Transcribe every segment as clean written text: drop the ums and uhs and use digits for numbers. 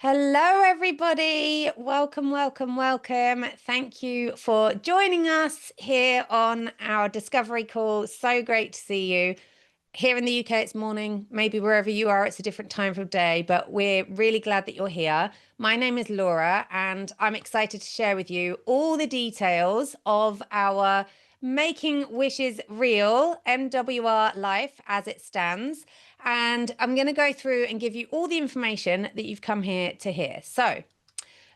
Hello, everybody. Welcome, welcome, welcome. Thank you for joining us here on our Discovery call. So great to see you. Here in the UK, it's morning. Maybe wherever you are, it's a different time of day, but we're really glad that you're here. My name is Laura, and I'm excited to share with you all the details of our Making Wishes Real MWR Life as it stands. And I'm going to go through and give you all the information that you've come here to hear. So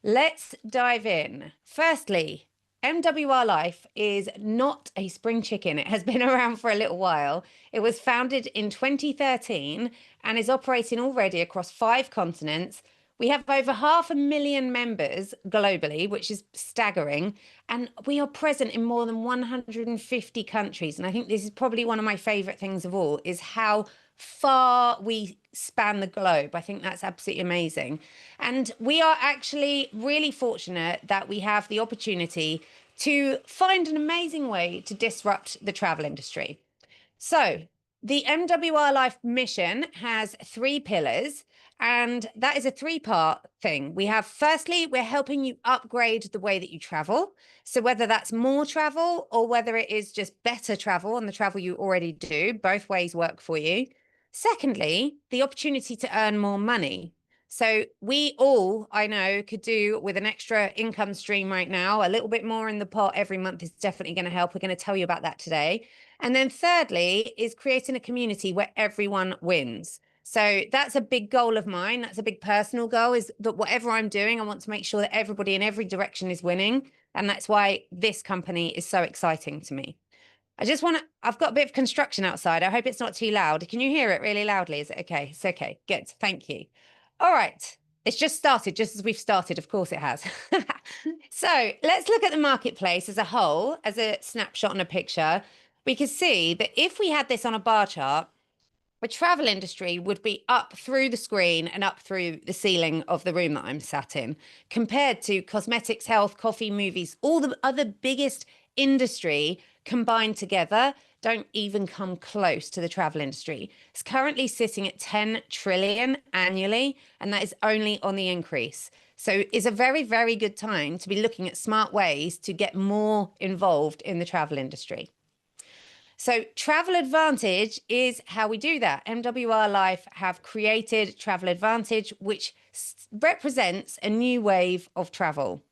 let's dive in. Firstly, MWR Life is not a spring chicken. It has been around for a little while. It was founded in 2013 and is operating already across 5 continents. We have over 500,000 members globally, which is staggering. And we are present in more than 150 countries. And I think this is probably one of my favorite things of all, is how far we span the globe. I think that's absolutely amazing. And we are actually really fortunate that we have the opportunity to find an amazing way to disrupt the travel industry. So, the MWR Life mission has 3 pillars, and that is a 3-part thing. We have, firstly, we're helping you upgrade the way that you travel. So, whether that's more travel or whether it is just better travel on the travel you already do, both ways work for you. Secondly, the opportunity to earn more money. So we all, I know, could do with an extra income stream right now. A little bit more in the pot every month is definitely going to help. We're going to tell you about that today. And then thirdly is creating a community where everyone wins. So that's a big goal of mine. That's a big personal goal, is that whatever I'm doing, I want to make sure that everybody in every direction is winning. And that's why this company is so exciting to me. I've got a bit of construction outside. I hope it's not too loud. Can you hear it really loudly? Is it okay? It's okay. Good. Thank you. All right. It's just started, just as we've started. Of course it has. So let's look at the marketplace as a whole, as a snapshot on a picture. We can see that if we had this on a bar chart, the travel industry would be up through the screen and up through the ceiling of the room that I'm sat in, compared to cosmetics, health, coffee, movies, all the other biggest industry combined together don't even come close to the travel industry. It's currently sitting at 10 trillion annually, and that is only on the increase. So it's a very, very good time to be looking at smart ways to get more involved in the travel industry. So Travel Advantage is how we do that. MWR Life have created Travel Advantage, which represents a new wave of travel.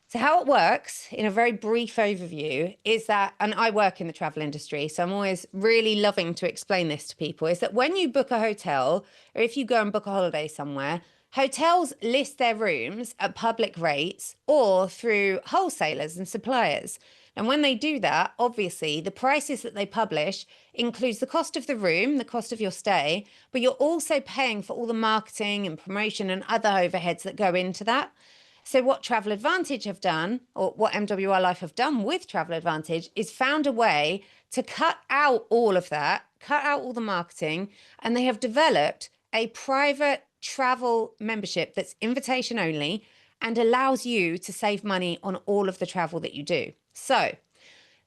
So how it works, in a very brief overview, is that, and I work in the travel industry, so I'm always really loving to explain this to people, is that when you book a hotel, or if you go and book a holiday somewhere, hotels list their rooms at public rates or through wholesalers and suppliers. And when they do that, obviously, the prices that they publish includes the cost of the room, the cost of your stay, but you're also paying for all the marketing and promotion and other overheads that go into that. So what Travel Advantage have done, or what MWR Life have done with Travel Advantage, is found a way to cut out all of that, cut out all the marketing, and they have developed a private travel membership that's invitation only and allows you to save money on all of the travel that you do. So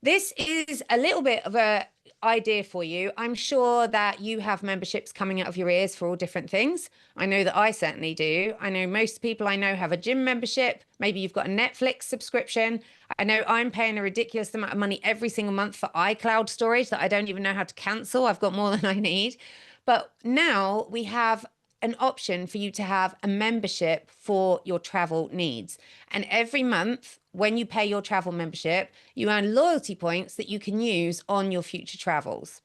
this is a little bit of a idea for you. I'm sure that you have memberships coming out of your ears for all different things. I know that I certainly do. I know most people I know have a gym membership. Maybe you've got a Netflix subscription. I know I'm paying a ridiculous amount of money every single month for iCloud storage that I don't even know how to cancel. I've got more than I need. But now we have an option for you to have a membership for your travel needs. And every month, when you pay your travel membership, you earn loyalty points that you can use on your future travels.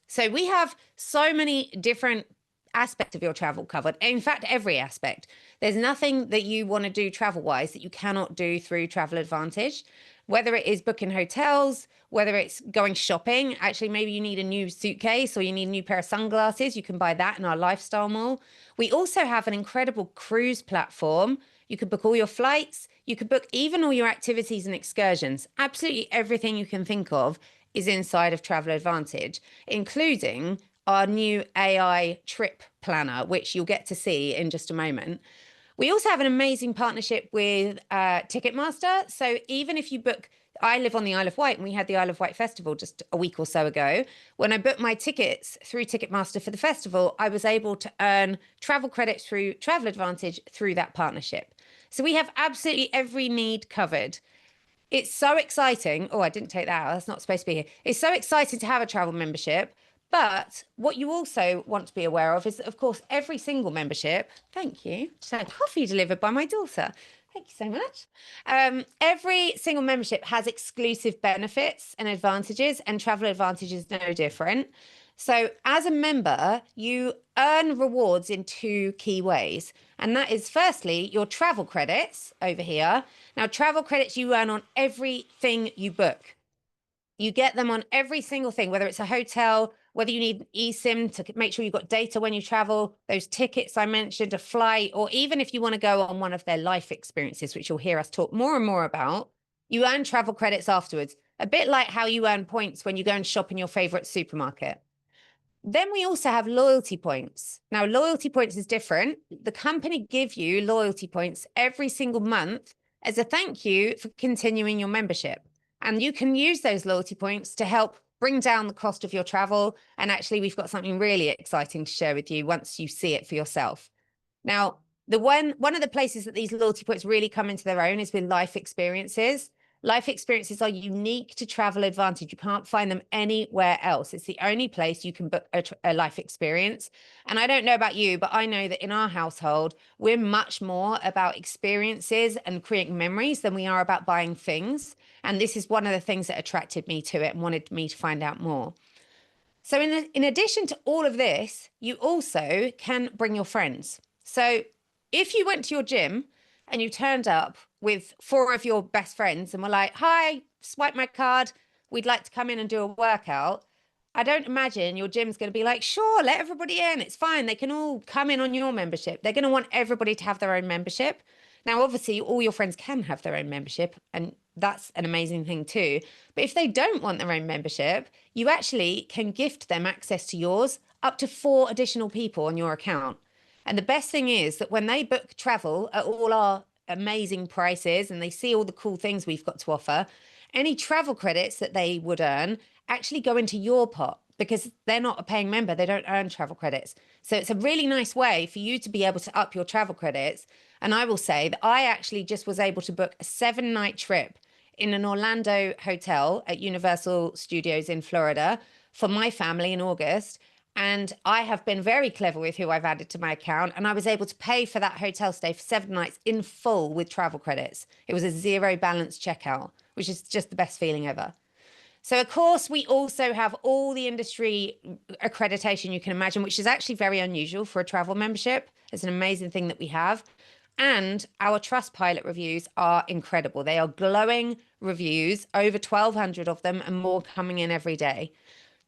So we have so many different aspects of your travel covered. In fact, every aspect. There's nothing that you want to do travel wise that you cannot do through Travel Advantage, whether it is booking hotels, whether it's going shopping. Actually, maybe you need a new suitcase or you need a new pair of sunglasses. You can buy that in our lifestyle mall. We also have an incredible cruise platform. You could book all your flights. You could book even all your activities and excursions. Absolutely everything you can think of is inside of Travel Advantage, including our new AI trip planner, which you'll get to see in just a moment. We also have an amazing partnership with Ticketmaster. So even if you book, I live on the Isle of Wight and we had the Isle of Wight Festival just a week or so ago. When I booked my tickets through Ticketmaster for the festival, I was able to earn travel credits through Travel Advantage through that partnership. So we have absolutely every need covered. It's so exciting. Oh, I didn't take that out. That's not supposed to be here. It's so exciting to have a travel membership. But what you also want to be aware of is that, of course, every single membership, thank you, just had coffee delivered by my daughter. Thank you so much. Every single membership has exclusive benefits and advantages, and Travel Advantage is no different. So, as a member, you earn rewards in two key ways. And that is firstly, your travel credits over here. Now, travel credits you earn on everything you book. You get them on every single thing, whether it's a hotel, whether you need an eSIM to make sure you've got data when you travel, those tickets I mentioned, a flight, or even if you want to go on one of their life experiences, which you'll hear us talk more and more about, you earn travel credits afterwards, a bit like how you earn points when you go and shop in your favorite supermarket. Then we also have loyalty points. Now, loyalty points is different. The company give you loyalty points every single month as a thank you for continuing your membership. And you can use those loyalty points to help bring down the cost of your travel. And actually, we've got something really exciting to share with you once you see it for yourself. Now, one of the places that these loyalty points really come into their own is with life experiences. Life experiences are unique to Travel Advantage. You can't find them anywhere else. It's the only place you can book a life experience. And I don't know about you, but I know that in our household, we're much more about experiences and creating memories than we are about buying things. And this is one of the things that attracted me to it and wanted me to find out more. So in addition to all of this, you also can bring your friends. So if you went to your gym and you turned up with 4 of your best friends and were like, hi, swipe my card, we'd like to come in and do a workout. I don't imagine your gym's going to be like, sure, let everybody in. It's fine. They can all come in on your membership. They're going to want everybody to have their own membership. Now, obviously, all your friends can have their own membership, and that's an amazing thing too. But if they don't want their own membership, you actually can gift them access to yours, up to 4 additional people on your account. And the best thing is that when they book travel at all our amazing prices and they see all the cool things we've got to offer, any travel credits that they would earn actually go into your pot because they're not a paying member. They don't earn travel credits. So it's a really nice way for you to be able to up your travel credits. And I will say that I actually just was able to book a 7-night trip in an Orlando hotel at Universal Studios in Florida for my family in August. And I have been very clever with who I've added to my account. And I was able to pay for that hotel stay for 7 nights in full with travel credits. It was a zero balance checkout, which is just the best feeling ever. So, of course, we also have all the industry accreditation you can imagine, which is actually very unusual for a travel membership. It's an amazing thing that we have. And our Trustpilot reviews are incredible. They are glowing reviews, over 1,200 of them and more coming in every day.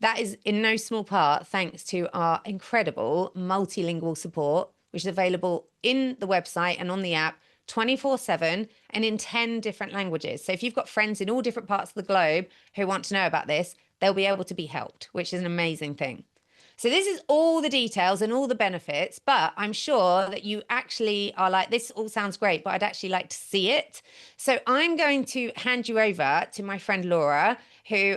That is in no small part thanks to our incredible multilingual support, which is available in the website and on the app 24/7 and in 10 different languages. So if you've got friends in all different parts of the globe who want to know about this, they'll be able to be helped, which is an amazing thing. So this is all the details and all the benefits, but I'm sure that you actually are like, this all sounds great, but I'd actually like to see it. So I'm going to hand you over to my friend Laura,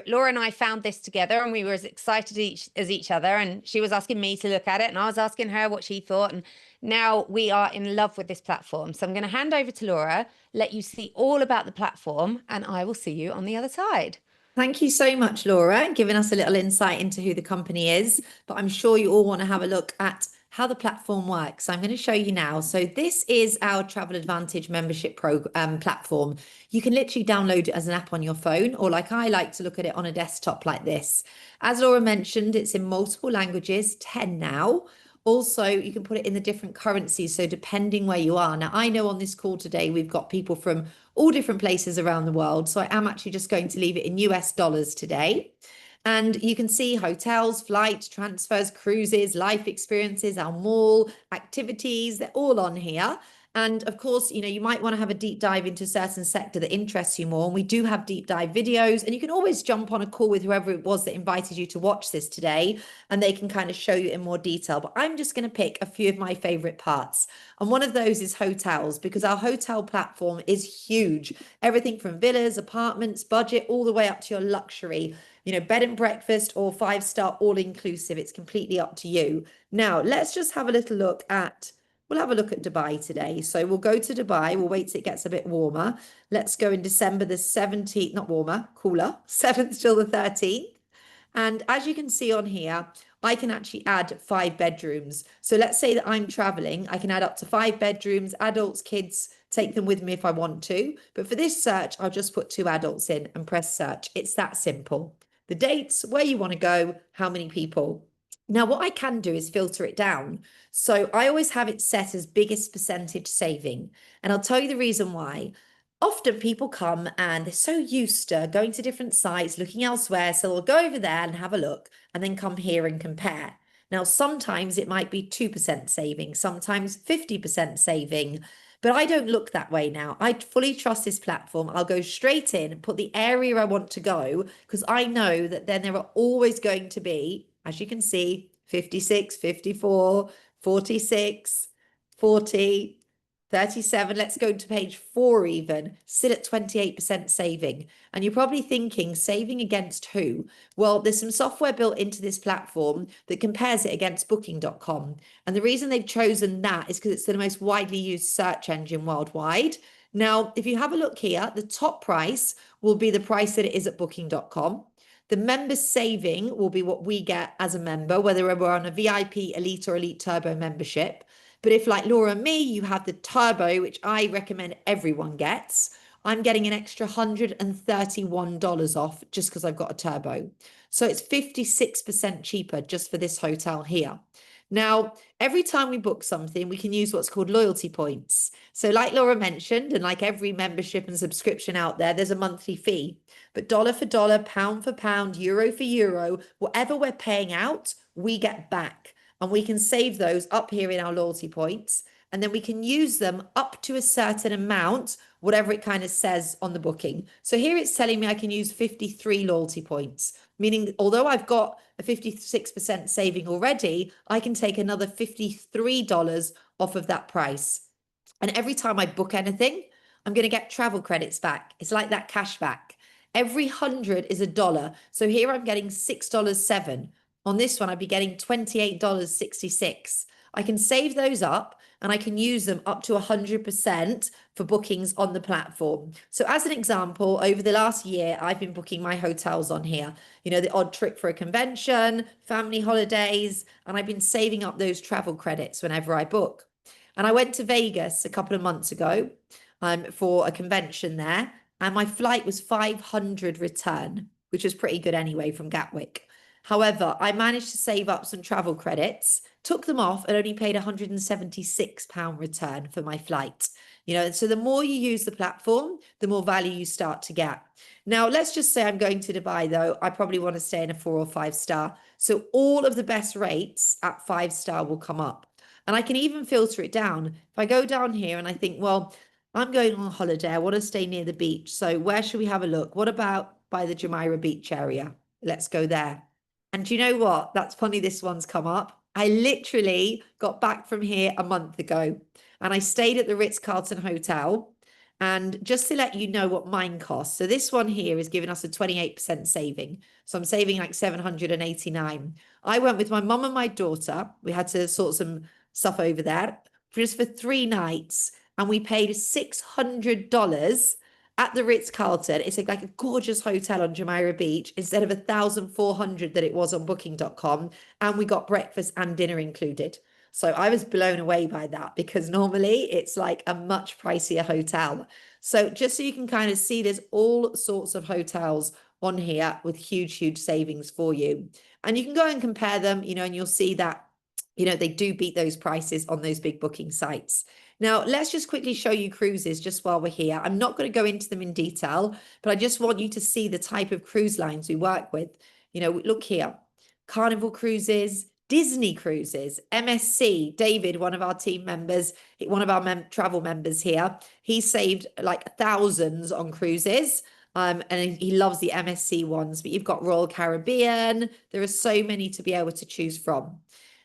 Laura and I found this together and we were as excited as each other. And she was asking me to look at it and I was asking her what she thought. And now we are in love with this platform. So I'm going to hand over to Laura, let you see all about the platform, and I will see you on the other side. Thank you so much, Laura, giving us a little insight into who the company is. But I'm sure you all want to have a look at how the platform works. So I'm going to show you now. So this is our Travel Advantage membership platform. You can literally download it as an app on your phone, or like I like to look at it on a desktop like this. As Laura mentioned, it's in multiple languages, 10 now. Also, you can put it in the different currencies. So depending where you are. Now, I know on this call today, we've got people from all different places around the world. So I am actually just going to leave it in US dollars today. And you can see hotels, flights, transfers, cruises, life experiences, our mall, activities, they're all on here. And of course, you might want to have a deep dive into a certain sector that interests you more. And we do have deep dive videos, and you can always jump on a call with whoever it was that invited you to watch this today, and they can kind of show you in more detail. But I'm just going to pick a few of my favorite parts. And one of those is hotels, because our hotel platform is huge. Everything from villas, apartments, budget, all the way up to your luxury, bed and breakfast or 5-star all inclusive. It's completely up to you. Now, let's just have a little look at We'll have a look at Dubai today. So we'll go to Dubai. We'll wait till it gets a bit warmer. Let's go in December the 17th, not warmer, cooler, 7th till the 13th. And as you can see on here, I can actually add 5 bedrooms. So let's say that I'm traveling. I can add up to 5 bedrooms, adults, kids, take them with me if I want to. But for this search, I'll just put 2 adults in and press search. It's that simple. The dates, where you want to go, how many people. Now, what I can do is filter it down. So I always have it set as biggest percentage saving. And I'll tell you the reason why. Often people come and they're so used to going to different sites, looking elsewhere. So they'll go over there and have a look and then come here and compare. Now, sometimes it might be 2% saving, sometimes 50% saving. But I don't look that way now. I fully trust this platform. I'll go straight in, put the area I want to go, because I know that then there are always going to be, as you can see, 56, 54, 46, 40, 37. Let's go to page 4 even, still at 28% saving. And you're probably thinking, saving against who? Well, there's some software built into this platform that compares it against Booking.com. And the reason they've chosen that is because it's the most widely used search engine worldwide. Now, if you have a look here, the top price will be the price that it is at Booking.com. The member saving will be what we get as a member, whether we're on a VIP, Elite or Elite Turbo membership. But if, like Laura and me, you have the Turbo, which I recommend everyone gets, I'm getting an extra $131 off just because I've got a Turbo. So it's 56% cheaper just for this hotel here. Now, every time we book something, we can use what's called loyalty points. So like Laura mentioned, and like every membership and subscription out there, there's a monthly fee. But dollar for dollar, pound for pound, euro for euro, whatever we're paying out, we get back. And we can save those up here in our loyalty points. And then we can use them up to a certain amount, whatever it kind of says on the booking. So here it's telling me I can use 53 loyalty points, meaning although I've got a 56% saving already, I can take another $53 off of that price. And every time I book anything, I'm going to get travel credits back. It's like that cash back. Every 100 is $1. So here I'm getting $6.07. On this one, I'd be getting $28.66. I can save those up and I can use them up to 100% for bookings on the platform. So as an example, over the last year, I've been booking my hotels on here, the odd trip for a convention, family holidays, and I've been saving up those travel credits whenever I book. And I went to Vegas a couple of months ago for a convention there, and my flight was 500 return, which was pretty good anyway from Gatwick. However, I managed to save up some travel credits, took them off, and only paid £176 return for my flight. So the more you use the platform, the more value you start to get. Now, let's just say I'm going to Dubai, though. I probably want to stay in a 4 or 5 star. So all of the best rates at 5 star will come up. And I can even filter it down. If I go down here and I think, well, I'm going on holiday. I want to stay near the beach. So where should we have a look? What about by the Jumeirah beach area? Let's go there. And do you know what? That's funny this one's come up. I literally got back from here a month ago and I stayed at the Ritz-Carlton Hotel. And just to let you know what mine costs. So this one here is giving us a 28% saving. So I'm saving like $789. I went with my mum and my daughter. We had to sort some stuff over there just for 3 nights. And we paid $600 at the Ritz-Carlton. It's like a gorgeous hotel on Jumeirah Beach instead of $1,400 that it was on Booking.com. And we got breakfast and dinner included. So I was blown away by that because normally it's like a much pricier hotel. So just so you can kind of see, there's all sorts of hotels on here with huge, huge savings for you. And you can go and compare them, and you'll see that, they do beat those prices on those big booking sites. Now, let's just quickly show you cruises just while we're here. I'm not going to go into them in detail, but I just want you to see the type of cruise lines we work with. Look here, Carnival Cruises, Disney cruises, MSC, David, one of our team members, one of our travel members here, he saved like thousands on cruises. And he loves the MSC ones, but you've got Royal Caribbean. There are so many to be able to choose from.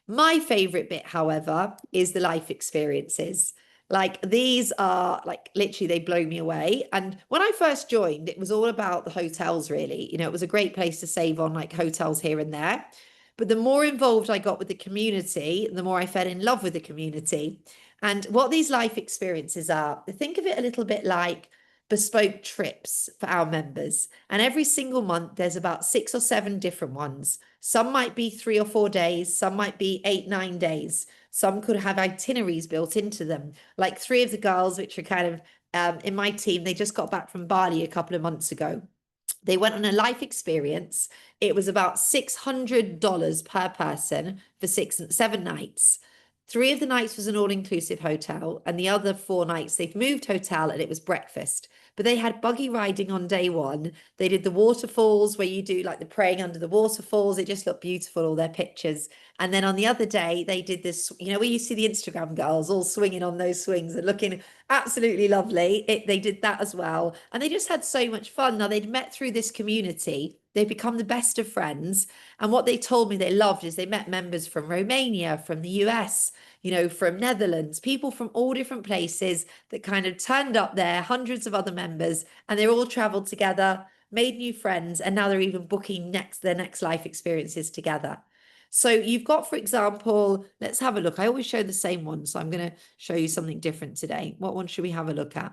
My favorite bit, however, is the life experiences. Like these are like literally they blow me away. And when I first joined, it was all about the hotels, really. You know, it was a great place to save on like hotels here and there. But the more involved I got with the community, the more I fell in love with the community. And what these life experiences are, think of it a little bit like bespoke trips for our members. And every single month, there's about 6 or 7 different ones. Some might be 3 or 4 days, some might be 8, 9 days. Some could have itineraries built into them. Like 3 of the girls, which are kind of in my team, they just got back from Bali a couple of months ago. They went on a life experience. It was about $600 per person for 7 nights. 3 of the nights was an all-inclusive hotel, and the other 4 nights they've moved hotel and it was breakfast. But they had buggy riding on day 1. They did the waterfalls where you do like the praying under the waterfalls. It just looked beautiful, all their pictures. And then on the other day, they did this, you know, where you see the Instagram girls all swinging on those swings and looking absolutely lovely. They did that as well. And they just had so much fun. Now, they'd met through this community. They've become the best of friends. And what they told me they loved is they met members from Romania, from the US, you know, from Netherlands, people from all different places that kind of turned up there, hundreds of other members, and they all traveled together, made new friends, and now they're even booking their next life experiences together. So you've got, for example, let's have a look. I always show the same one, so I'm going to show you something different today. What one should we have a look at?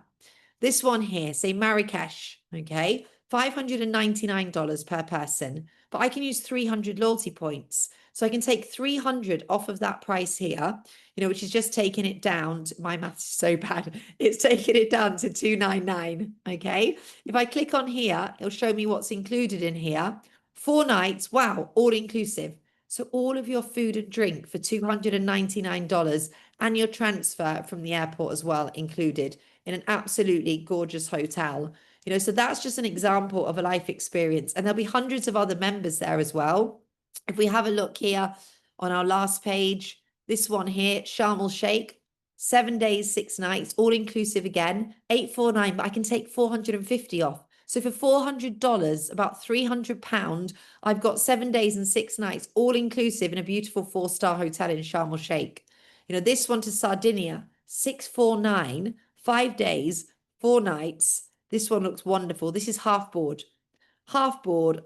This one here, say Marrakesh, okay? $599 per person, but I can use 300 loyalty points. So I can take 300 off of that price here, you know, which is just taking it down to, my maths is so bad. It's taking it down to 299, okay? If I click on here, it'll show me what's included in here. 4 nights, wow, all inclusive. So all of your food and drink for $299 and your transfer from the airport as well included in an absolutely gorgeous hotel. You know, so that's just an example of a life experience. And there'll be hundreds of other members there as well. If we have a look here on our last page, this one here, Sharm el-Sheikh, 7 days, 6 nights, all inclusive again, 849, but I can take 450 off. So for $400, about £300, I've got 7 days and 6 nights, all inclusive in a beautiful 4-star hotel in Sharm el-Sheikh. You know, this one to Sardinia, 649, 5 days, 4 nights. This one looks wonderful. This is half board,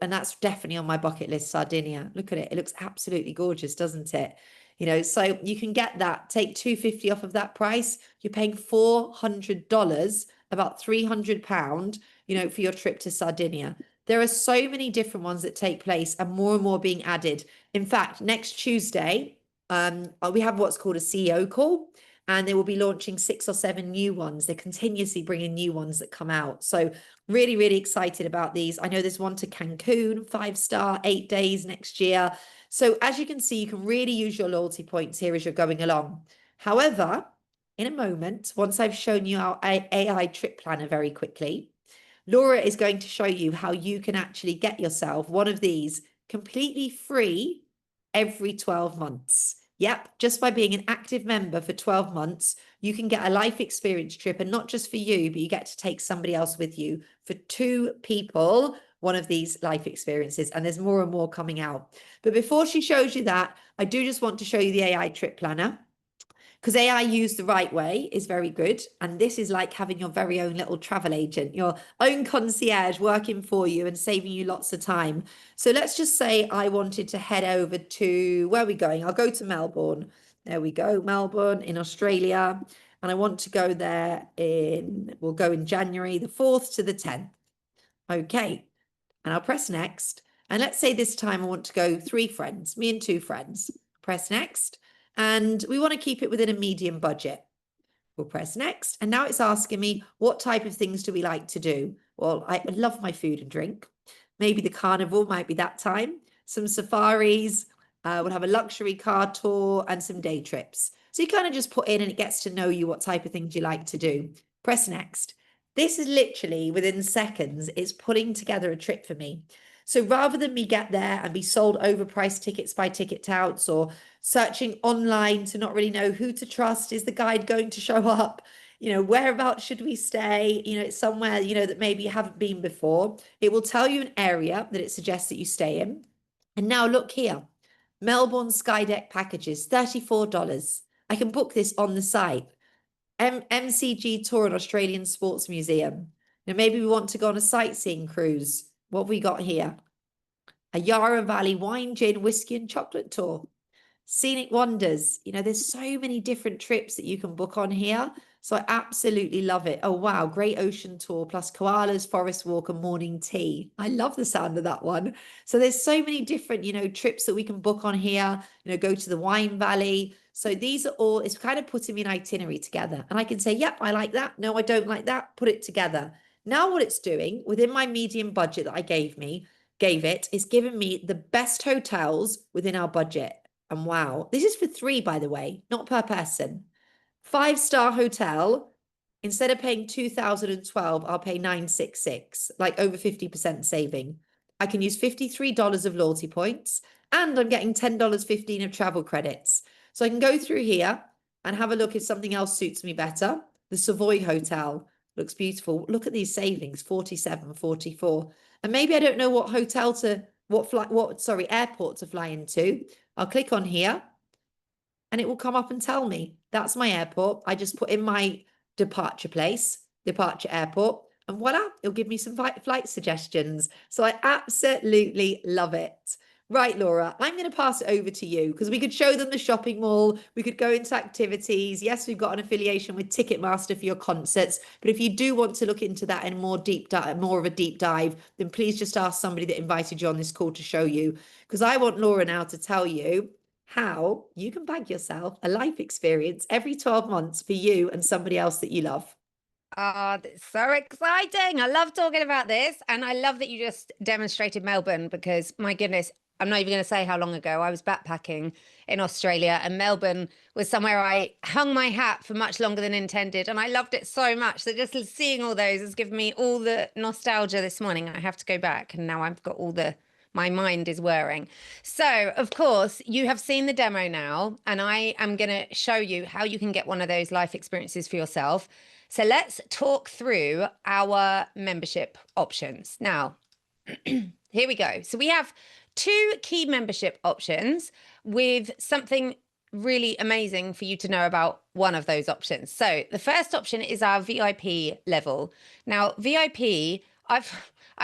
and that's definitely on my bucket list, Sardinia. Look at it. It looks absolutely gorgeous, doesn't it? You know, so you can get that, take $250 off of that price. You're paying $400, about £300, you know, for your trip to Sardinia. There are so many different ones that take place and more being added. In fact, next Tuesday, we have what's called a CEO call, and they will be launching 6 or 7 new ones. They're continuously bringing new ones that come out. So really, really excited about these. I know there's one to Cancun, 5-star, 8 days next year. So as you can see, you can really use your loyalty points here as you're going along. However, in a moment, once I've shown you our AI trip planner very quickly, Laura is going to show you how you can actually get yourself one of these completely free every 12 months. Yep, just by being an active member for 12 months, you can get a life experience trip, and not just for you, but you get to take somebody else with you. For 2 people, one of these life experiences, and there's more and more coming out. But before she shows you that, I do just want to show you the AI trip planner, because AI used the right way is very good. And this is like having your very own little travel agent, your own concierge working for you and saving you lots of time. So let's just say I wanted to head over to, where are we going? I'll go to Melbourne. There we go, Melbourne in Australia. And I want to go there we'll go in January the 4th to the 10th. Okay. And I'll press next. And let's say this time I want to go 3 friends, me and 2 friends. Press next. And we want to keep it within a medium budget. We'll press next. And now it's asking me, what type of things do we like to do? Well, I love my food and drink. Maybe the carnival might be that time. Some safaris. We'll have a luxury car tour and some day trips. So you kind of just put in and it gets to know you what type of things you like to do. Press next. This is literally within seconds, it's putting together a trip for me. So rather than me get there and be sold overpriced tickets by ticket touts or searching online to not really know who to trust, is the guide going to show up? Whereabouts should we stay? It's somewhere, that maybe you haven't been before. It will tell you an area that it suggests that you stay in. And now look here, Melbourne Skydeck packages, $34. I can book this on the site. MCG tour at Australian Sports Museum. Now, maybe we want to go on a sightseeing cruise. What have we got here? A Yarra Valley wine, gin, whiskey and chocolate tour. Scenic wonders. There's so many different trips that you can book on here. So I absolutely love it. Oh, wow. Great ocean tour plus koalas, forest walk and morning tea. I love the sound of that one. So there's so many different, trips that we can book on here, go to the wine valley. So these are all, it's kind of putting me an itinerary together. And I can say, yep, I like that. No, I don't like that. Put it together. Now what it's doing within my medium budget that I gave it is giving me the best hotels within our budget. And wow, this is for 3, by the way, not per person. 5-star hotel, instead of paying 2012, I'll pay 966, like over 50% saving. I can use $53 of loyalty points and I'm getting $10.15 of travel credits. So I can go through here and have a look if something else suits me better. The Savoy Hotel looks beautiful. Look at these savings, 47, 44. And maybe I don't know what hotel to, airport to fly into. I'll click on here and it will come up and tell me that's my airport. I just put in my departure airport, and voila, it'll give me some flight suggestions. So I absolutely love it. Right, Laura, I'm going to pass it over to you because we could show them the shopping mall. We could go into activities. Yes, we've got an affiliation with Ticketmaster for your concerts. But if you do want to look into that in more of a deep dive, then please just ask somebody that invited you on this call to show you. Because I want Laura now to tell you how you can bag yourself a life experience every 12 months for you and somebody else that you love. Oh, that's so exciting. I love talking about this. And I love that you just demonstrated Melbourne because, my goodness, I'm not even going to say how long ago I was backpacking in Australia, and Melbourne was somewhere I hung my hat for much longer than intended. And I loved it so much. So just seeing all those has given me all the nostalgia this morning. I have to go back, and now I've got my mind is whirring. So, of course, you have seen the demo now, and I am going to show you how you can get one of those life experiences for yourself. So let's talk through our membership options. Now, here we go. So we have 2 key membership options with something really amazing for you to know about one of those options. So the first option is our VIP level. Now, VIP, I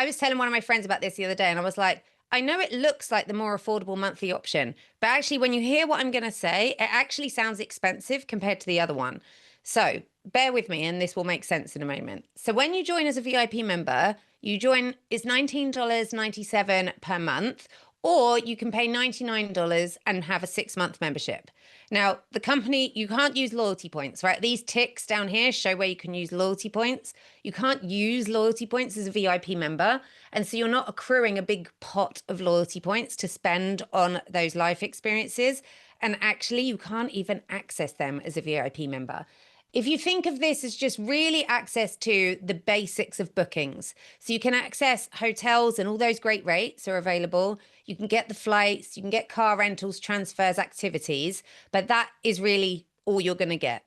was telling one of my friends about this the other day, and I was like, I know it looks like the more affordable monthly option, but actually when you hear what I'm going to say, it actually sounds expensive compared to the other one. So bear with me and this will make sense in a moment. So when you join as a VIP member, it's $19.97 per month, or you can pay $99 and have a 6-month membership. Now, the company, you can't use loyalty points, right? These ticks down here show where you can use loyalty points. You can't use loyalty points as a VIP member. And so you're not accruing a big pot of loyalty points to spend on those life experiences. And actually, you can't even access them as a VIP member. If you think of this as just really access to the basics of bookings, so you can access hotels and all those great rates are available. You can get the flights, you can get car rentals, transfers, activities, but that is really all you're going to get.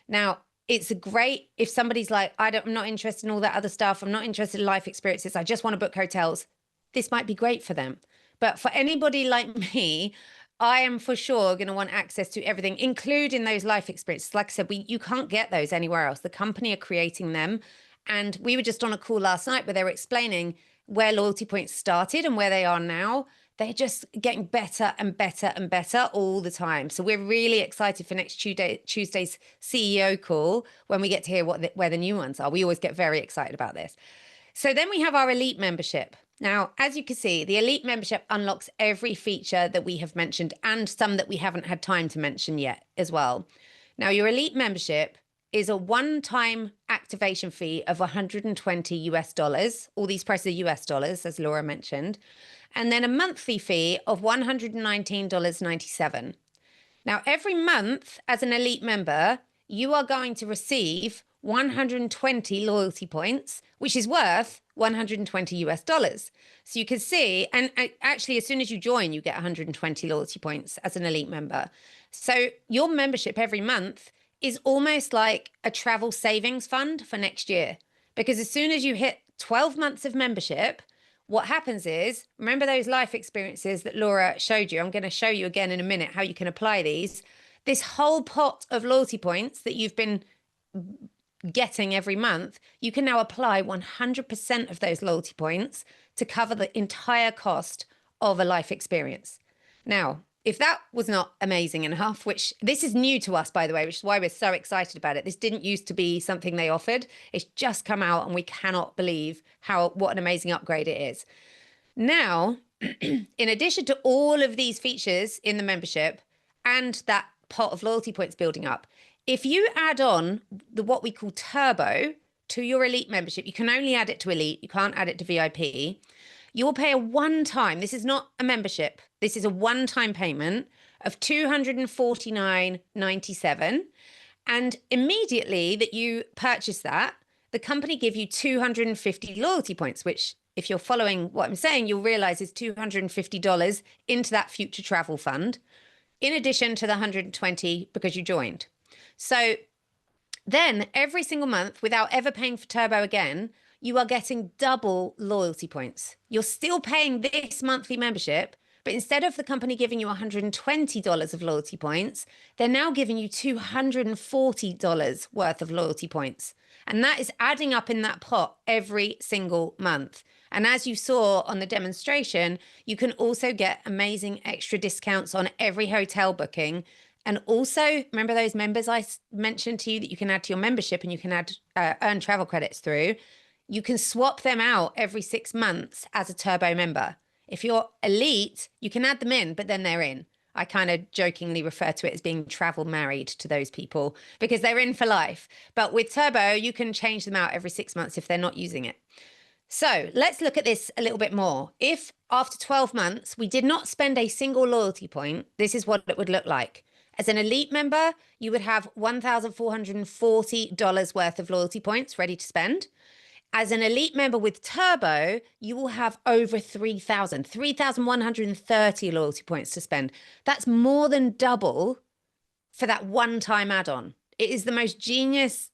Now, it's great if somebody's like, I'm not interested in all that other stuff. I'm not interested in life experiences. I just want to book hotels. This might be great for them. But for anybody like me, I am for sure going to want access to everything, including those life experiences. Like I said, you can't get those anywhere else. The company are creating them. And we were just on a call last night where they were explaining where loyalty points started and where they are now. They're just getting better and better and better all the time. So we're really excited for next Tuesday's CEO call when we get to hear where the new ones are. We always get very excited about this. So then we have our elite membership. Now, as you can see, the elite membership unlocks every feature that we have mentioned and some that we haven't had time to mention yet as well. Now, your elite membership is a one-time activation fee of $120. All these prices are US dollars, as Laura mentioned, and then a monthly fee of $119.97. Now, every month as an elite member, you are going to receive 120 loyalty points, which is worth $120 US. So you can see, and actually, as soon as you join, you get 120 loyalty points as an elite member. So your membership every month is almost like a travel savings fund for next year. Because as soon as you hit 12 months of membership, what happens is, remember those life experiences that Laura showed you? I'm going to show you again in a minute how you can apply these. This whole pot of loyalty points that you've been getting every month, you can now apply 100% of those loyalty points to cover the entire cost of a life experience. Now, if that was not amazing enough, which this is new to us, by the way, which is why we're so excited about it. This didn't used to be something they offered. It's just come out and we cannot believe what an amazing upgrade it is. Now, in addition to all of these features in the membership and that pot of loyalty points building up, if you add on what we call Turbo to your elite membership, you can only add it to elite, you can't add it to VIP. You'll pay a one-time, this is not a membership, this is a one-time payment of $249.97. And immediately that you purchase that, the company give you 250 loyalty points, which if you're following what I'm saying, you'll realize is $250 into that future travel fund, in addition to the 120 because you joined. So then every single month, without ever paying for Turbo again, you are getting double loyalty points. You're still paying this monthly membership, but instead of the company giving you $120 of loyalty points, they're now giving you $240 worth of loyalty points. And that is adding up in that pot every single month. And as you saw on the demonstration, you can also get amazing extra discounts on every hotel booking. And also, remember those members I mentioned to you that you can add to your membership and you can add earn travel credits through? You can swap them out every 6 months as a Turbo member. If you're elite, you can add them in, but then they're in. I kind of jokingly refer to it as being travel married to those people because they're in for life. But with Turbo, you can change them out every 6 months if they're not using it. So let's look at this a little bit more. If after 12 months, we did not spend a single loyalty point, this is what it would look like. As an elite member, you would have $1,440 worth of loyalty points ready to spend. As an elite member with Turbo, you will have over 3,130 loyalty points to spend. That's more than double for that one-time add-on. It is the most genius,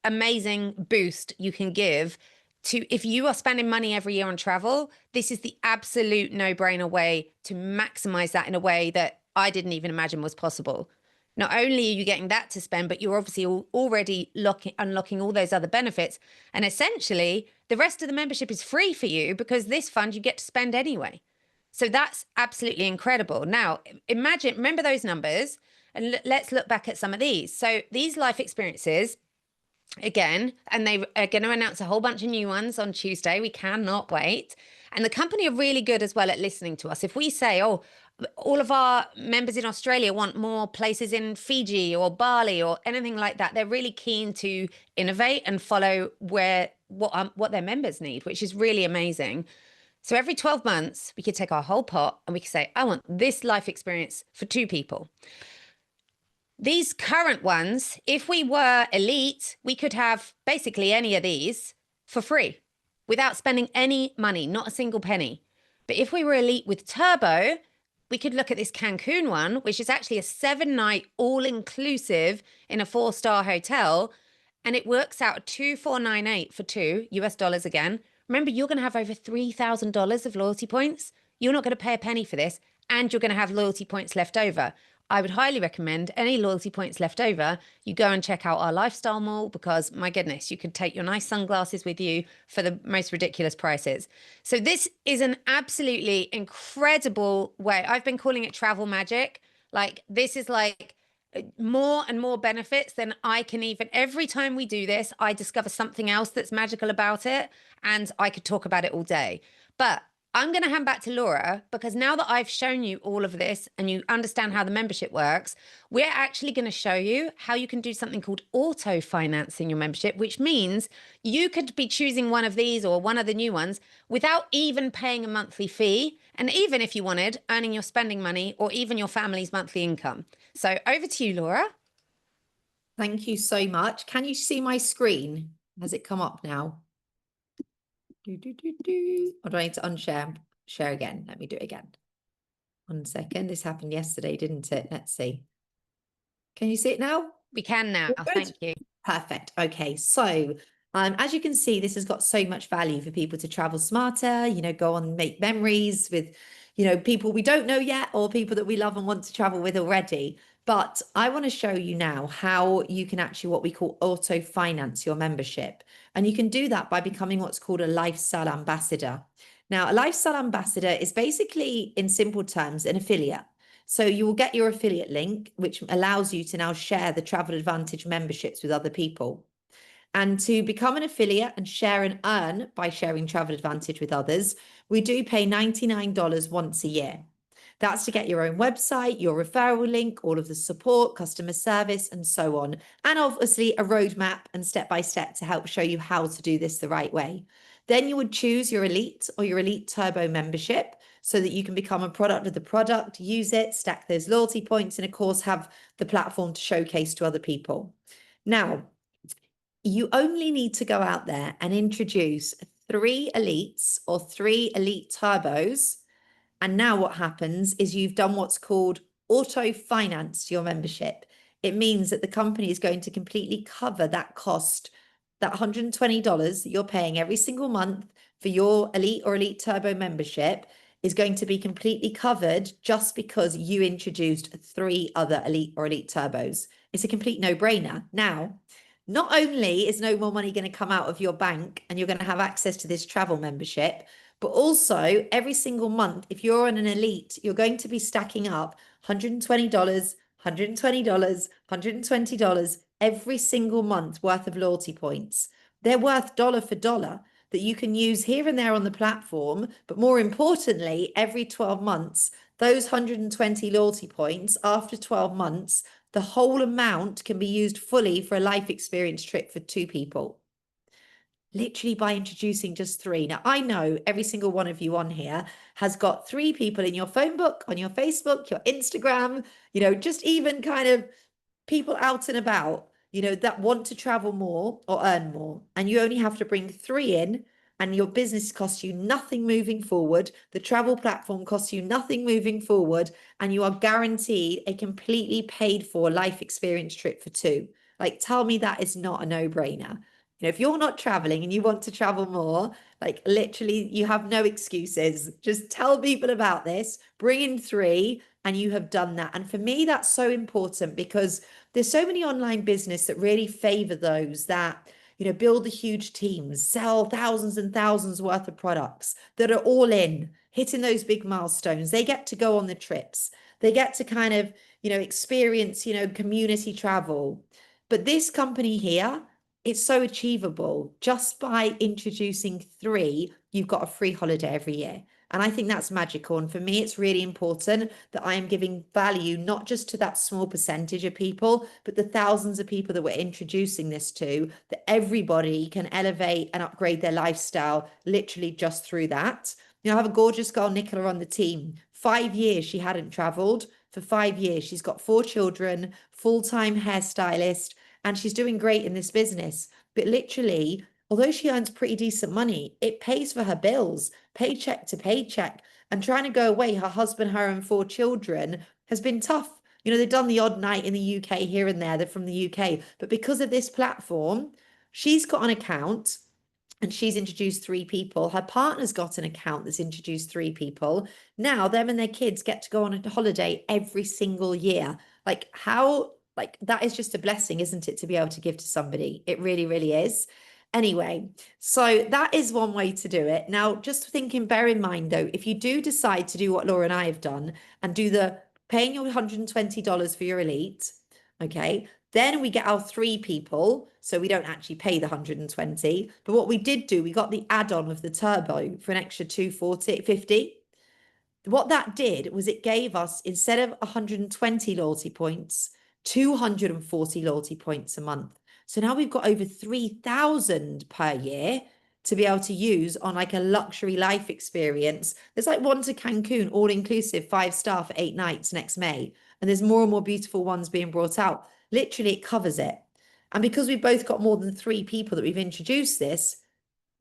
amazing boost you can give to, if you are spending money every year on travel, this is the absolute no-brainer way to maximize that in a way that I didn't even imagine was possible. Not only are you getting that to spend, but you're obviously already unlocking all those other benefits. And essentially, the rest of the membership is free for you because this fund you get to spend anyway. So that's absolutely incredible. Now, remember those numbers, and let's look back at some of these. So these life experiences, again, and they are going to announce a whole bunch of new ones on Tuesday. We cannot wait. And the company are really good as well at listening to us. If we say, oh, all of our members in Australia want more places in Fiji or Bali or anything like that, they're really keen to innovate and follow what their members need, which is really amazing. So every 12 months, we could take our whole pot and we could say, I want this life experience for 2 people. These current ones, if we were elite, we could have basically any of these for free without spending any money, not a single penny. But if we were elite with Turbo, we could look at this Cancun one, which is actually a 7-night all-inclusive in a 4-star hotel. And it works out $2,498 for 2 US dollars again. Remember, you're going to have over $3,000 of loyalty points. You're not going to pay a penny for this, and you're going to have loyalty points left over. I would highly recommend any loyalty points left over, you go and check out our lifestyle mall because, my goodness, you could take your nice sunglasses with you for the most ridiculous prices. So this is an absolutely incredible way. I've been calling it travel magic. Like, this is like more and more benefits than I can even. Every time we do this, I discover something else that's magical about it, and I could talk about it all day. But I'm going to hand back to Laura because now that I've shown you all of this and you understand how the membership works, we're actually going to show you how you can do something called auto financing your membership, which means you could be choosing one of these or one of the new ones without even paying a monthly fee. And even if you wanted, earning your spending money or even your family's monthly income. So over to you, Laura. Thank you so much. Can you see my screen? Has it come up now? Or do I need to unshare? Share again. Let me do it again. 1 second. This happened yesterday, didn't it? Let's see. Can you see it now? We can now. All good? Thank you. Perfect. Okay. So, as you can see, this has got so much value for people to travel smarter, go on and make memories with, people we don't know yet or people that we love and want to travel with already. But I want to show you now how you can actually what we call auto finance your membership. And you can do that by becoming what's called a lifestyle ambassador. Now, a lifestyle ambassador is basically, in simple terms, an affiliate. So you will get your affiliate link, which allows you to now share the Travel Advantage memberships with other people. And to become an affiliate and share and earn by sharing Travel Advantage with others, we do pay $99 once a year. That's to get your own website, your referral link, all of the support, customer service, and so on. And obviously a roadmap and step-by-step to help show you how to do this the right way. Then you would choose your Elite or your Elite Turbo membership so that you can become a product of the product, use it, stack those loyalty points, and of course have the platform to showcase to other people. Now, you only need to go out there and introduce 3 Elites or 3 Elite Turbos. And now what happens is you've done what's called auto finance your membership. It means that the company is going to completely cover that cost, that $120 that you're paying every single month for your Elite or Elite Turbo membership is going to be completely covered just because you introduced 3 other Elite or Elite Turbos. It's a complete no-brainer. Now, not only is no more money going to come out of your bank and you're going to have access to this travel membership, but also every single month, if you're on an Elite, you're going to be stacking up $120, $120, $120 every single month worth of loyalty points. They're worth dollar for dollar that you can use here and there on the platform. But more importantly, every 12 months, those 120 loyalty points after 12 months, the whole amount can be used fully for a life experience trip for 2 people. Literally by introducing just 3. Now, I know every single one of you on here has got 3 people in your phone book, on your Facebook, your Instagram, just even kind of people out and about, that want to travel more or earn more. And you only have to bring 3 in and your business costs you nothing moving forward. The travel platform costs you nothing moving forward. And you are guaranteed a completely paid for life experience trip for 2. Like, tell me that is not a no-brainer. If you're not traveling and you want to travel more, like literally you have no excuses. Just tell people about this, bring in 3, and you have done that. And for me, that's so important because there's so many online business that really favor those that, build the huge teams, sell thousands and thousands worth of products that are all in, hitting those big milestones. They get to go on the trips. They get to kind of, experience, community travel. But this company here, it's so achievable. Just by introducing 3, you've got a free holiday every year. And I think that's magical. And for me, it's really important that I am giving value, not just to that small percentage of people, but the thousands of people that we're introducing this to, that everybody can elevate and upgrade their lifestyle literally just through that. I have a gorgeous girl, Nicola, on the team. 5 years she hadn't traveled. For 5 years, she's got 4 children, full-time hairstylist, and she's doing great in this business. But literally, although she earns pretty decent money, it pays for her bills, paycheck to paycheck. And trying to go away, her husband, her and 4 children, has been tough. They've done the odd night in the UK here and there. They're from the UK. But because of this platform, she's got an account and she's introduced 3 people. Her partner's got an account that's introduced 3 people. Now them and their kids get to go on a holiday every single year. That is just a blessing, isn't it, to be able to give to somebody? It really, really is. Anyway, so that is one way to do it. Now, just thinking, bear in mind though, if you do decide to do what Laura and I have done and do the paying your $120 for your Elite, okay, then we get our 3 people, so we don't actually pay the 120. But what we did do, we got the add-on of the Turbo for an extra 250. What that did was it gave us, instead of 120 loyalty points, 240 loyalty points a month. So now we've got over 3,000 per year to be able to use on like a luxury life experience. There's like one to Cancun, all inclusive, 5-star for 8 nights next May. And there's more and more beautiful ones being brought out. Literally, it covers it. And because we've both got more than 3 people that we've introduced this,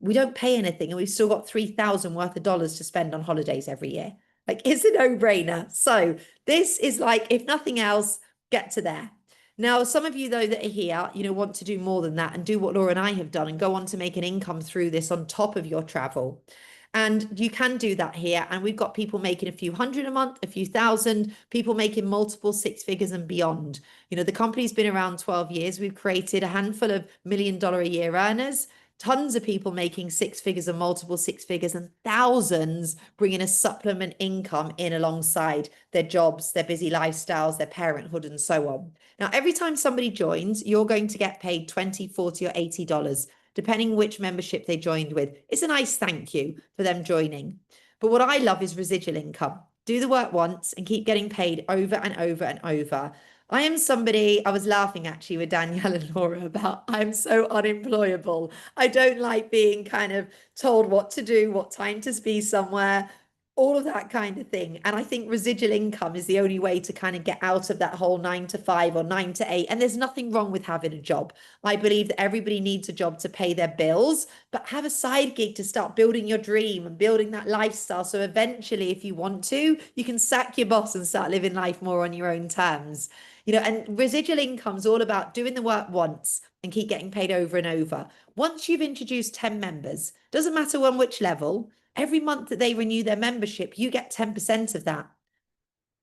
We don't pay anything, and we've still got 3,000 worth of dollars to spend on holidays every year. Like, it's a no-brainer. So this is like, if nothing else, get to there. Now, some of you, though, that are here, want to do more than that and do what Laura and I have done and go on to make an income through this on top of your travel. And you can do that here. And we've got people making a few hundred a month, a few thousand, people making multiple six figures and beyond. The company's been around 12 years. We've created a handful of $1 million a year earners, tons of people making six figures and multiple six figures, and thousands bringing a supplement income in alongside their jobs, their busy lifestyles, their parenthood, and so on. Now, every time somebody joins, you're going to get paid $20, $40, or $80, depending which membership they joined with. It's a nice thank you for them joining. But what I love is residual income. Do the work once and keep getting paid over and over and over. I am somebody, I was laughing actually with Danielle and Laura about, I'm so unemployable. I don't like being kind of told what to do, what time to be somewhere, all of that kind of thing. And I think residual income is the only way to kind of get out of that whole 9 to 5 or 9 to 8. And there's nothing wrong with having a job. I believe that everybody needs a job to pay their bills, but have a side gig to start building your dream and building that lifestyle. So eventually, if you want to, you can sack your boss and start living life more on your own terms. And residual income is all about doing the work once and keep getting paid over and over. Once you've introduced 10 members, doesn't matter on which level, every month that they renew their membership, you get 10% of that.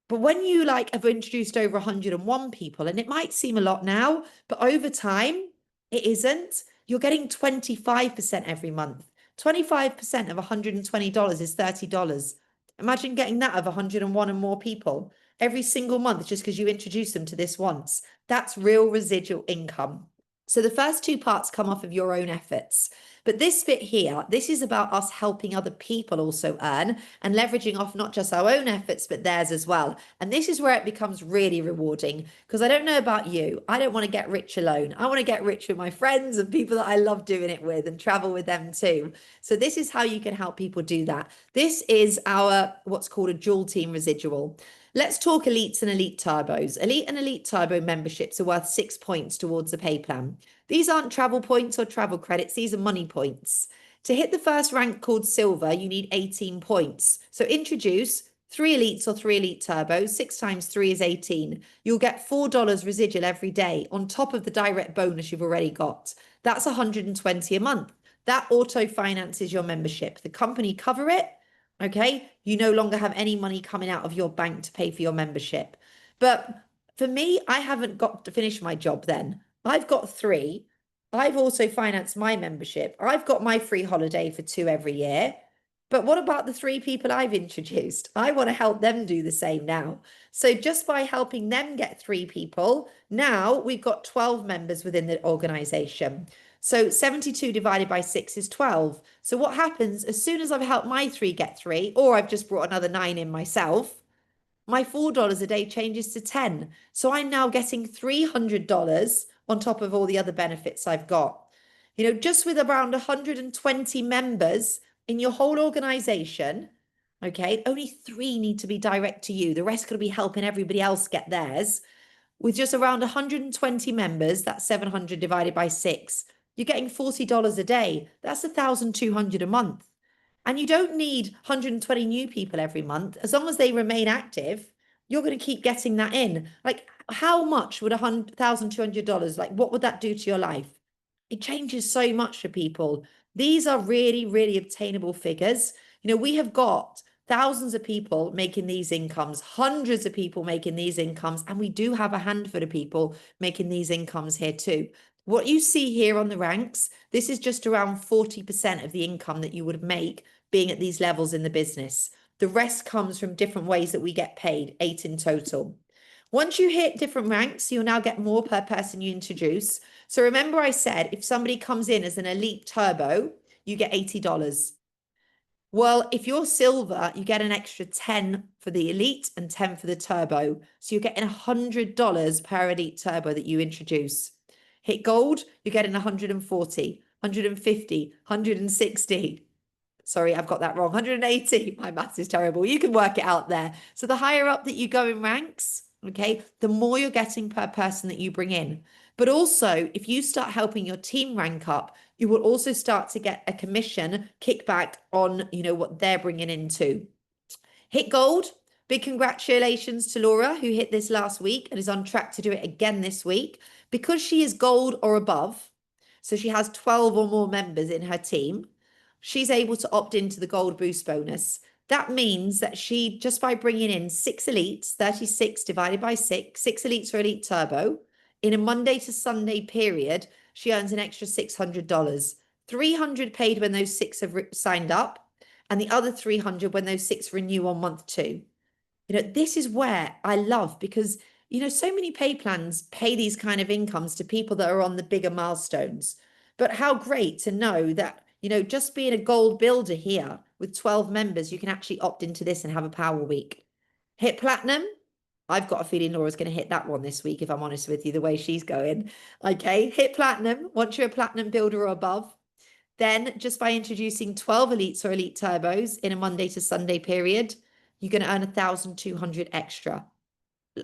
But when you have introduced over 101 people, and it might seem a lot now, but over time, it isn't. You're getting 25% every month. 25% of $120 is $30. Imagine getting that of 101 and more people every single month just because you introduce them to this once. That's real residual income. So the first two parts come off of your own efforts. But this bit here, this is about us helping other people also earn and leveraging off not just our own efforts, but theirs as well. And this is where it becomes really rewarding, because I don't know about you. I don't want to get rich alone. I want to get rich with my friends and people that I love doing it with and travel with them too. So this is how you can help people do that. This is our what's called a dual team residual. Let's talk elites and elite turbos. Elite and elite turbo memberships are worth 6 points towards the pay plan. These aren't travel points or travel credits. These are money points. To hit the first rank called silver, you need 18 points. So introduce 3 elites or 3 elite turbos. 6 times 3 is 18. You'll get $4 residual every day on top of the direct bonus you've already got. That's $120 a month. That auto finances your membership. The company cover it. Okay, you no longer have any money coming out of your bank to pay for your membership. But for me, I haven't got to finish my job then. I've got 3. I've also financed my membership. I've got my free holiday for 2 every year. But what about the 3 people I've introduced? I want to help them do the same now. So just by helping them get 3 people, now we've got 12 members within the organization. So 72 divided by 6 is 12. So what happens as soon as I've helped my 3 get 3, or I've just brought another 9 in myself, my $4 a day changes to 10. So I'm now getting $300 on top of all the other benefits I've got. Just with around 120 members in your whole organization, okay, only 3 need to be direct to you. The rest could be helping everybody else get theirs. With just around 120 members, that's 700 divided by 6. You're getting $40 a day. That's $1,200 a month. And you don't need 120 new people every month. As long as they remain active, you're going to keep getting that in. How much would $1,200, what would that do to your life? It changes so much for people. These are really, really obtainable figures. We have got thousands of people making these incomes, hundreds of people making these incomes, and we do have a handful of people making these incomes here too. What you see here on the ranks, this is just around 40% of the income that you would make being at these levels in the business. The rest comes from different ways that we get paid, 8 in total. Once you hit different ranks, you'll now get more per person you introduce. So remember I said, if somebody comes in as an elite turbo, you get $80. Well, if you're silver, you get an extra 10 for the elite and 10 for the turbo. So you're getting $100 per elite turbo that you introduce. Hit gold, you're getting 140, 150, 160. Sorry, I've got that wrong. 180. My maths is terrible. You can work it out there. So the higher up that you go in ranks, okay, the more you're getting per person that you bring in. But also, if you start helping your team rank up, you will also start to get a commission kickback on, what they're bringing into. Hit gold. Big congratulations to Laura, who hit this last week and is on track to do it again this week. Because she is gold or above, so she has 12 or more members in her team, she's able to opt into the gold boost bonus. That means that she, just by bringing in 6 elites, 36 divided by 6 elites for Elite Turbo, in a Monday to Sunday period, she earns an extra $600. 300 paid when those 6 have signed up, and the other 300 when those 6 renew on month 2. This is where I love, because, so many pay plans pay these kind of incomes to people that are on the bigger milestones. But how great to know that, just being a gold builder here with 12 members, you can actually opt into this and have a power week. Hit platinum. I've got a feeling Laura's going to hit that one this week, if I'm honest with you, the way she's going. Okay, hit platinum once you're a platinum builder or above. Then, just by introducing 12 elites or elite turbos in a Monday to Sunday period, you're going to earn 1,200 extra.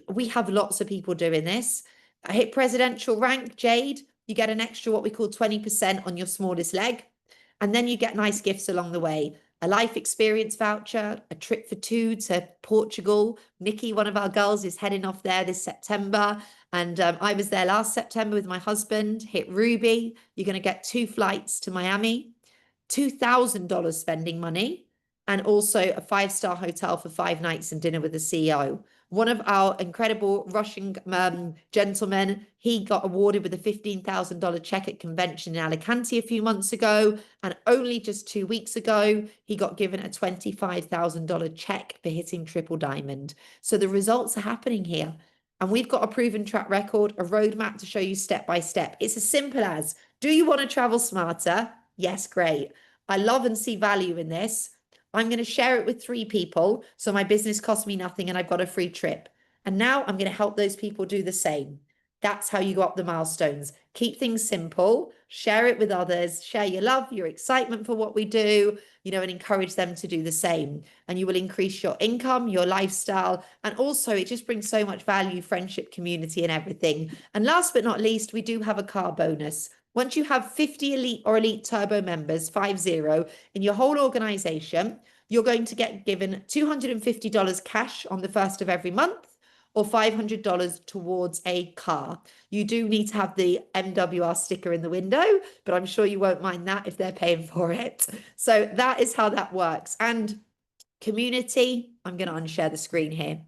We have lots of people doing this. I hit presidential rank, Jade, you get an extra what we call 20% on your smallest leg. And then you get nice gifts along the way. A life experience voucher, a trip for 2 to Portugal. Nikki, one of our girls, is heading off there this September. And I was there last September with my husband. Hit Ruby. You're going to get 2 flights to Miami, $2,000 spending money, and also a 5-star hotel for 5 nights and dinner with the CEO. One of our incredible Russian gentlemen, he got awarded with a $15,000 check at convention in Alicante a few months ago. And only just 2 weeks ago, he got given a $25,000 check for hitting triple diamond. So the results are happening here. And we've got a proven track record, a roadmap to show you step by step. It's as simple as, do you want to travel smarter? Yes, great. I love and see value in this. I'm going to share it with 3 people, so my business costs me nothing and I've got a free trip. And now I'm going to help those people do the same. That's how you go up the milestones. Keep things simple, share it with others, share your love, your excitement for what we do, and encourage them to do the same. And you will increase your income, your lifestyle, and also it just brings so much value, friendship, community, and everything. And last but not least, we do have a car bonus. Once you have 50 elite or elite turbo members, 50, in your whole organization, you're going to get given $250 cash on the first of every month, or $500 towards a car. You do need to have the MWR sticker in the window, but I'm sure you won't mind that if they're paying for it. So that is how that works. And community, I'm going to unshare the screen here.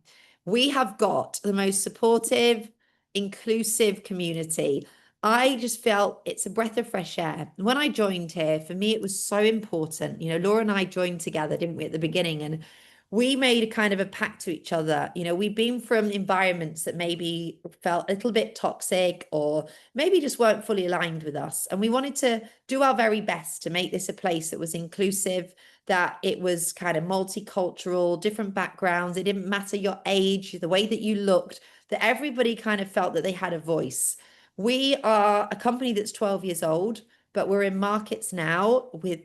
We have got the most supportive, inclusive community. I just felt it's a breath of fresh air. When I joined here, for me, it was so important. Laura and I joined together, didn't we, at the beginning? And we made a kind of a pact to each other. We've been from environments that maybe felt a little bit toxic or maybe just weren't fully aligned with us. And we wanted to do our very best to make this a place that was inclusive, that it was kind of multicultural, different backgrounds. It didn't matter your age, the way that you looked, that everybody kind of felt that they had a voice. We are a company that's 12 years old, but we're in markets now with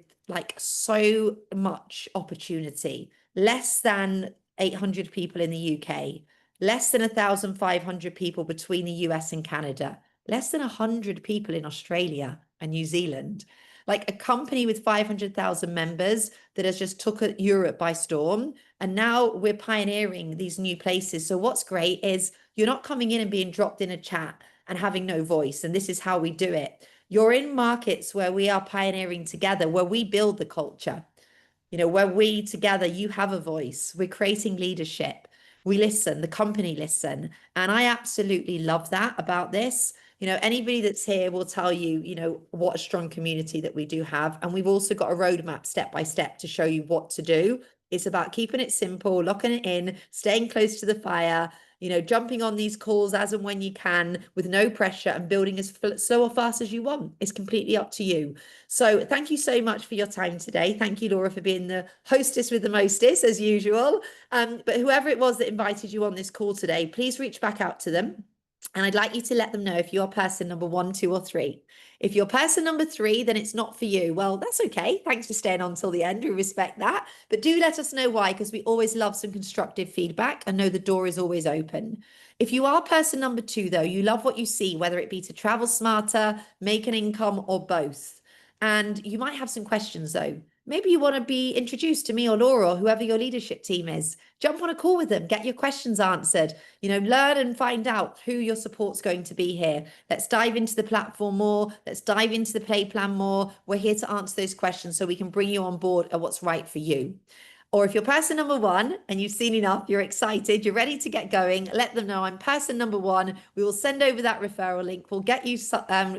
so much opportunity. Less than 800 people in the UK, less than 1,500 people between the US and Canada, less than 100 people in Australia and New Zealand. Like a company with 500,000 members that has just took Europe by storm. And now we're pioneering these new places. So what's great is you're not coming in and being dropped in a chat and having no voice. And this is how we do it. You're in markets where we are pioneering together, where we build the culture, where we together, you have a voice. We're creating leadership. We listen, the company listen. And I absolutely love that about this. Anybody that's here will tell you, what a strong community that we do have. And we've also got a roadmap step by step to show you what to do. It's about keeping it simple, locking it in, staying close to the fire, jumping on these calls as and when you can with no pressure and building as slow or fast as you want. It's completely up to you. So thank you so much for your time today. Thank you, Laura, for being the hostess with the mostest as usual. But whoever it was that invited you on this call today, please reach back out to them. And I'd like you to let them know if you're person number 1, 2, or 3. If you're person number 3, then it's not for you. Well, that's okay. Thanks for staying on till the end. We respect that. But do let us know why, because we always love some constructive feedback and know the door is always open. If you are person number 2, though, you love what you see, whether it be to travel smarter, make an income, or both. And you might have some questions, though. Maybe you want to be introduced to me or Laura or whoever your leadership team is. Jump on a call with them, get your questions answered, learn and find out who your support's going to be here. Let's dive into the platform more. Let's dive into the play plan more. We're here to answer those questions so we can bring you on board at what's right for you. Or if you're person number 1 and you've seen enough, you're excited, you're ready to get going, let them know I'm person number 1. We will send over that referral link. We'll get you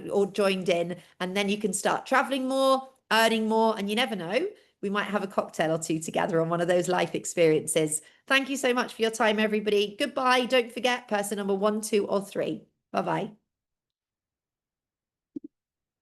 all joined in, and then you can start traveling more, earning more, and you never know, we might have a cocktail or two together on one of those life experiences. Thank you so much for your time, everybody. Goodbye. Don't forget person number 1, 2, or 3. Bye-bye.